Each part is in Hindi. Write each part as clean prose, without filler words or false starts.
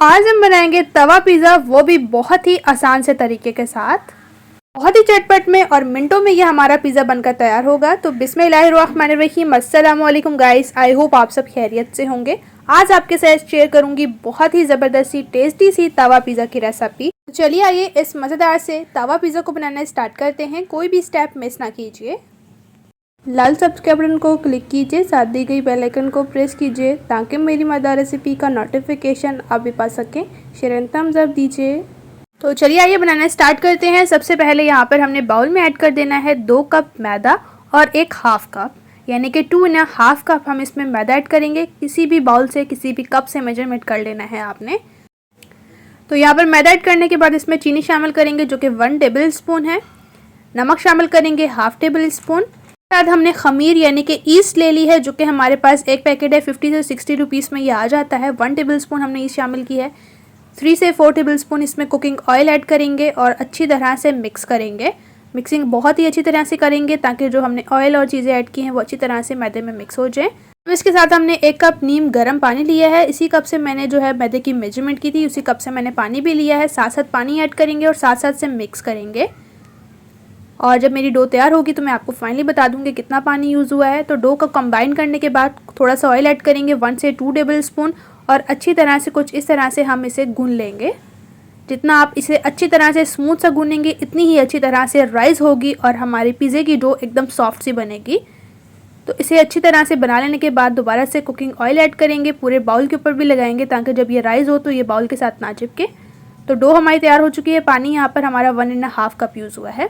आज हम बनाएंगे तवा पिज़्ज़ा, वो भी बहुत ही आसान से तरीके के साथ। बहुत ही चटपट में और मिनटों में ये हमारा पिज़्ज़ा बनकर तैयार होगा। तो बिस्मिल्लाहिर्रहमानिर्रहीम, अस्सलाम वालेकुम गाइस। आई होप आप सब खैरियत से होंगे। आज आपके साथ शेयर करूंगी बहुत ही ज़बरदस्त सी टेस्टी सी तवा पिज़्ज़ा की रेसिपी। तो चलिए आइए इस मज़ेदार से तवा पिज़्ज़ा को बनाना स्टार्ट करते हैं। कोई भी स्टेप मिस ना कीजिए। लाल सब्सक्राइब बटन को क्लिक कीजिए, साथ दी गई बेल आइकन को प्रेस कीजिए ताकि मेरी मज़ेदार रेसिपी का नोटिफिकेशन आप भी पा सकें। शेयर एंड थम्स अप दीजिए। तो चलिए आइए बनाना स्टार्ट करते हैं। सबसे पहले यहाँ पर हमने बाउल में ऐड कर देना है 2 कप मैदा और 1 हाफ कप, यानी कि 2.5 कप हम इसमें मैदा ऐड करेंगे। किसी भी बाउल से किसी भी कप से मेजरमेंट कर लेना है आपने। तो यहाँ पर मैदा ऐड करने के बाद इसमें चीनी शामिल करेंगे जो कि 1 टेबल स्पून है। नमक शामिल करेंगे हाफ टेबल स्पून। बाद हमने खमीर यानी कि ईस्ट ले ली है, जो कि हमारे पास एक पैकेट है 50 से 60 रुपीज़ में ये आ जाता है। 1 टेबल स्पून हमने ईस्ट शामिल की है। 3 से 4 टेबल स्पून इसमें कुकिंग ऑयल ऐड करेंगे और अच्छी तरह से मिक्स करेंगे। मिक्सिंग बहुत ही अच्छी तरह से करेंगे ताकि जो हमने ऑयल और चीज़ें ऐड की हैं वो अच्छी तरह से मैदे में मिक्स हो जाए। अब इसके साथ हमने 1 कप नीम गर्म पानी लिया है। इसी कप से मैंने जो है मैदे की मेजरमेंट की थी, उसी कप से मैंने पानी भी लिया है। साथ साथ पानी ऐड करेंगे और साथ साथ से मिक्स करेंगे। और जब मेरी डो तैयार होगी तो मैं आपको फाइनली बता दूंगी कितना पानी यूज़ हुआ है। तो डो को कंबाइन करने के बाद थोड़ा सा ऑयल ऐड करेंगे 1 से 2 टेबल स्पून और अच्छी तरह से कुछ इस तरह से हम इसे गूंथ लेंगे। जितना आप इसे अच्छी तरह से स्मूथ सा गूनेंगे इतनी ही अच्छी तरह से राइस होगी और हमारी पिज़्ज़े की डो एकदम सॉफ्ट सी बनेगी। तो इसे अच्छी तरह से बना लेने के बाद दोबारा से कुकिंग ऑयल ऐड करेंगे, पूरे बाउल के ऊपर भी लगाएंगे ताकि जब ये राइस हो तो ये बाउल के साथ ना चिपके। तो डो हमारी तैयार हो चुकी है। पानी यहाँ पर हमारा 1.5 कप यूज़ हुआ है।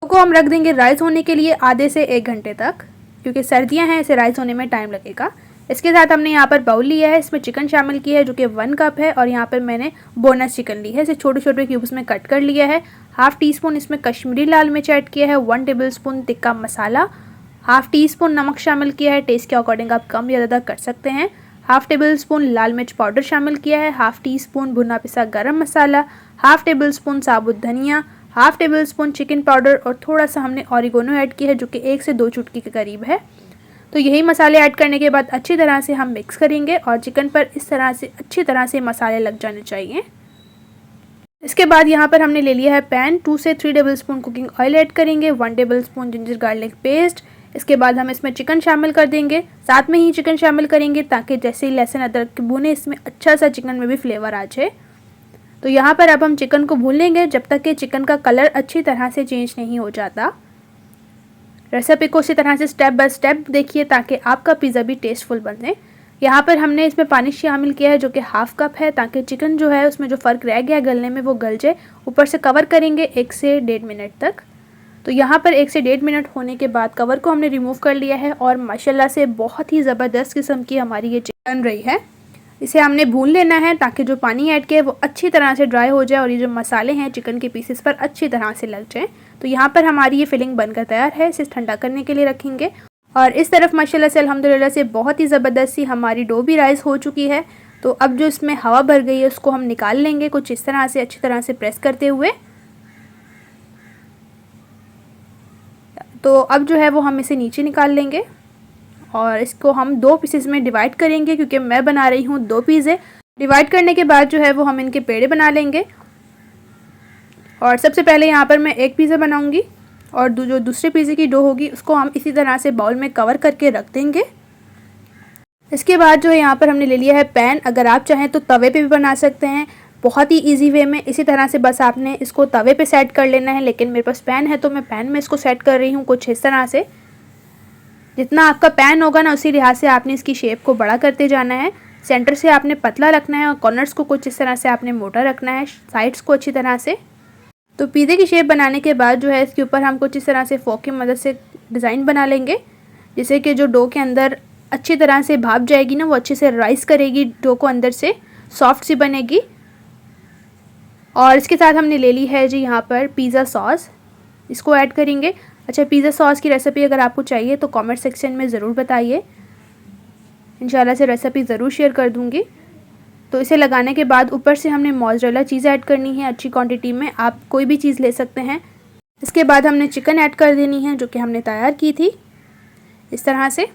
को हम रख देंगे राइस होने के लिए आधे से 1 घंटे तक, क्योंकि सर्दियां हैं, इसे राइस होने में टाइम लगेगा। इसके साथ हमने यहाँ पर बाउल लिया है, इसमें चिकन शामिल किया है जो कि 1 कप है और यहाँ पर मैंने बोनस चिकन ली है। इसे छोटे छोटे क्यूब्स में कट कर लिया है। हाफ़ टी स्पून इसमें कश्मीरी लाल मिर्च ऐड किया है। 1 टेबल स्पून तिक्का मसाला। हाफ़ टी स्पून नमक शामिल किया है। टेस्ट के अकॉर्डिंग आप कम या ज़्यादा कर सकते हैं। हाफ़ टेबल स्पून लाल मिर्च पाउडर शामिल किया है। हाफ़ टी स्पून भुना पिसा गरम मसाला। हाफ़ टेबल स्पून साबुत धनिया। Half table spoon chicken powder और थोड़ा सा हमने ऑरिगेनो ऐड किया है जो कि 1 से 2 चुटकी के करीब है। तो यही मसाले ऐड करने के बाद अच्छी तरह से हम मिक्स करेंगे और चिकन पर इस तरह से अच्छी तरह से मसाले लग जाने चाहिए। इसके बाद यहाँ पर हमने ले लिया है पैन। 2 से 3 table spoon cooking oil add करेंगे। 1 table spoon ginger garlic paste. इसके बाद हम इसमें चिकन शामिल कर देंगे। साथ में ही चिकन शामिल करेंगे ताकि जैसे ही लहसुन अदरक भुने इसमें अच्छा सा चिकन में भी फ्लेवर आ जाए। तो यहाँ पर अब हम चिकन को भून लेंगे जब तक कि चिकन का कलर अच्छी तरह से चेंज नहीं हो जाता। रेसिपी को इसी तरह से स्टेप बाय स्टेप देखिए ताकि आपका पिज़्ज़ा भी टेस्टफुल बने। यहाँ पर हमने इसमें पानी शामिल किया है जो कि हाफ कप है, ताकि चिकन जो है उसमें जो फ़र्क रह गया गलने में वो गल जाए। ऊपर से कवर करेंगे 1 से 1.5 मिनट तक। तो यहाँ पर 1 से 1.5 मिनट होने के बाद कवर को हमने रिमूव कर लिया है और माशाल्लाह से बहुत ही ज़बरदस्त किस्म की हमारी ये चिकन बन रही है। इसे हमने भून लेना है ताकि जो पानी ऐड किया है वो अच्छी तरह से ड्राई हो जाए और ये जो मसाले हैं चिकन के पीसेस पर अच्छी तरह से लग जाए। तो यहाँ पर हमारी ये फिलिंग बनकर तैयार है। इसे ठंडा करने के लिए रखेंगे। और इस तरफ माशाल्लाह से अल्हम्दुलिल्लाह से बहुत ही ज़बरदस्त सी हमारी डो भी राइस हो चुकी है। तो अब जो इसमें हवा भर गई है उसको हम निकाल लेंगे कुछ इस तरह से अच्छी तरह से प्रेस करते हुए। तो अब जो है वो हम इसे नीचे निकाल लेंगे और इसको हम 2 पीसेस में डिवाइड करेंगे, क्योंकि मैं बना रही हूँ 2 पिज़्ज़े। डिवाइड करने के बाद जो है वो हम इनके पेड़े बना लेंगे। और सबसे पहले यहाँ पर मैं एक पिज़्ज़ा बनाऊँगी और जो दूसरे पिज़्ज़े की डो होगी उसको हम इसी तरह से बाउल में कवर करके रख देंगे। इसके बाद जो है यहाँ पर हमने ले लिया है पैन। अगर आप चाहें तो तवे पे भी बना सकते हैं, बहुत ही ईजी वे में। इसी तरह से बस आपने इसको तवे पे सेट कर लेना है, लेकिन मेरे पास पैन है तो मैं पैन में इसको सेट कर रही हूँ कुछ इस तरह से। जितना आपका पैन होगा ना उसी लिहाज से आपने इसकी शेप को बड़ा करते जाना है। सेंटर से आपने पतला रखना है और कॉर्नर्स को कुछ इस तरह से आपने मोटा रखना है, साइड्स को अच्छी तरह से। तो पिज़्ज़े की शेप बनाने के बाद जो है इसके ऊपर हम कुछ इस तरह से फोक की मदद से डिज़ाइन बना लेंगे, जिससे कि जो डो के अंदर अच्छी तरह से भाप जाएगी ना, वो अच्छे से राइस करेगी डो को, अंदर से सॉफ्ट सी बनेगी। और इसके साथ हमने ले ली है जी यहाँ पर पिज़्ज़ा सॉस, इसको ऐड करेंगे। अच्छा, पिज़्ज़ा सॉस की रेसिपी अगर आपको चाहिए तो कमेंट सेक्शन में ज़रूर बताइए, इंशाल्लाह से रेसिपी ज़रूर शेयर कर दूँगी। तो इसे लगाने के बाद ऊपर से हमने मोज़रेला चीज़ ऐड करनी है अच्छी क्वांटिटी में, आप कोई भी चीज़ ले सकते हैं। इसके बाद हमने चिकन ऐड कर देनी है जो कि हमने तैयार की थी इस तरह से।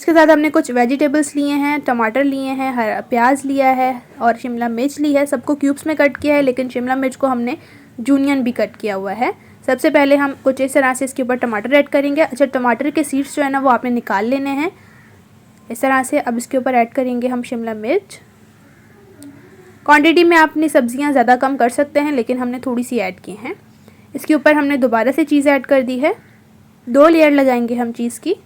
इसके साथ हमने कुछ वेजिटेबल्स लिए हैं, टमाटर लिए हैं, हरा प्याज लिया है और शिमला मिर्च ली है। सबको क्यूब्स में कट किया है, लेकिन शिमला मिर्च को हमने जूनियन भी कट किया हुआ है। सबसे पहले हम कुछ इस तरह से इसके ऊपर टमाटर ऐड करेंगे। अच्छा, टमाटर के सीड्स जो है ना वो आपने निकाल लेने हैं इस तरह से। अब इसके ऊपर ऐड करेंगे हम शिमला मिर्च। क्वांटिटी में आप अपनी सब्जियां ज़्यादा कम कर सकते हैं, लेकिन हमने थोड़ी सी ऐड की हैं। इसके ऊपर हमने दोबारा से चीज़ ऐड कर दी है। 2 लेयर लगाएंगे हम चीज़ की।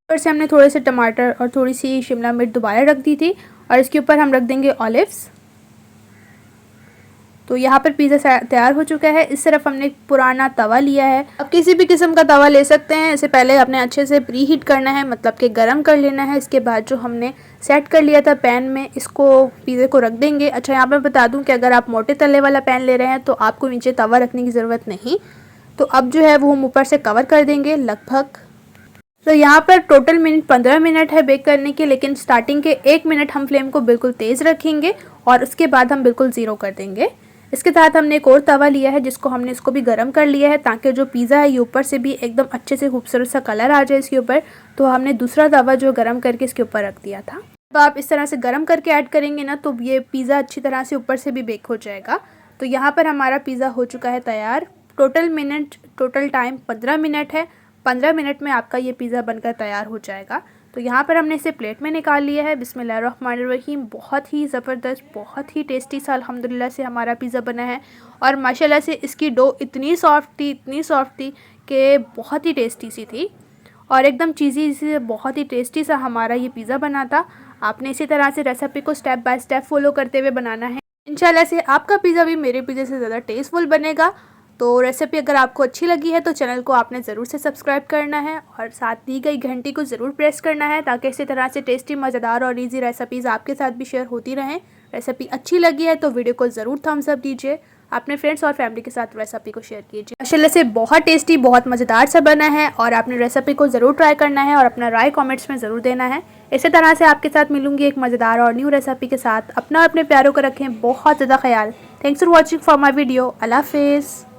ऊपर से हमने थोड़े से टमाटर और थोड़ी सी शिमला मिर्च दोबारा रख दी थी और इसके ऊपर हम रख देंगे ऑलिव्स। तो यहाँ पर पिज़्ज़ा तैयार हो चुका है। इस तरफ हमने एक पुराना तवा लिया है। अब किसी भी किस्म का तवा ले सकते हैं। इसे पहले आपने अच्छे से प्री हीट करना है, मतलब कि गर्म कर लेना है। इसके बाद जो हमने सेट कर लिया था पैन में, इसको पिज़्ज़े को रख देंगे। अच्छा, यहाँ पर बता दूँ कि अगर आप मोटे तले वाला पैन ले रहे हैं तो आपको नीचे तवा रखने की ज़रूरत नहीं। तो अब जो है वो हम ऊपर से कवर कर देंगे लगभग। तो यहाँ पर टोटल मिनट 15 मिनट है बेक करने के, लेकिन स्टार्टिंग के 1 मिनट हम फ्लेम को बिल्कुल तेज़ रखेंगे और उसके बाद हम बिल्कुल ज़ीरो कर देंगे। इसके साथ हमने एक और तवा लिया है जिसको हमने इसको भी गर्म कर लिया है, ताकि जो पिज़्ज़ा है ये ऊपर से भी एकदम अच्छे से खूबसूरत सा कलर आ जाए इसके ऊपर। तो हमने दूसरा तवा जो गर्म करके इसके ऊपर रख दिया था। तो आप इस तरह से गर्म करके ऐड करेंगे ना तो ये पिज़्ज़ा अच्छी तरह से ऊपर से भी बेक हो जाएगा। तो यहाँ पर हमारा पिज़्ज़ा हो चुका है तैयार। टोटल टाइम 15 मिनट है। 15 मिनट में आपका ये पिज़्ज़ा बनकर तैयार हो जाएगा। तो यहाँ पर हमने इसे प्लेट में निकाल लिया है। बिस्मिल्लाहिर्रहमानिर्रहीम। बहुत ही ज़बरदस्त, बहुत ही टेस्टी सा अल्हम्दुलिल्लाह से हमारा पिज़्ज़ा बना है। और माशाल्लाह से इसकी डो इतनी सॉफ्ट थी कि बहुत ही टेस्टी सी थी और एकदम चीज़ी से बहुत ही टेस्टी सा हमारा ये पिज़्ज़ा बना था। आपने इसी तरह से रेसिपी को स्टेप बाय स्टेप फॉलो करते हुए बनाना है। इंशाल्लाह से आपका पिज़्ज़ा भी मेरे पिज़्ज़े से ज़्यादा टेस्टफुल बनेगा। तो रेसिपी अगर आपको अच्छी लगी है तो चैनल को आपने ज़रूर से सब्सक्राइब करना है और साथ दी गई घंटी को ज़रूर प्रेस करना है, ताकि इसी तरह से टेस्टी, मज़ेदार और इजी रेसिपीज़ आपके साथ भी शेयर होती रहें। रेसिपी अच्छी लगी है तो वीडियो को ज़रूर थम्स अप दीजिए। अपने फ्रेंड्स और फैमिली के साथ रेसिपी को शेयर कीजिए। माशाल्लाह से बहुत टेस्टी, बहुत मज़ेदार सा बना है और आपने रेसिपी को ज़रूर ट्राई करना है और अपना राय कमेंट्स में ज़रूर देना है। इसी तरह से आपके साथ मिलूंगी एक मज़ेदार और न्यू रेसिपी के साथ। अपना और अपने प्यारों को रखें बहुत ज़्यादा ख्याल। Thanks for watching for my video. अल्लाह हाफिज़।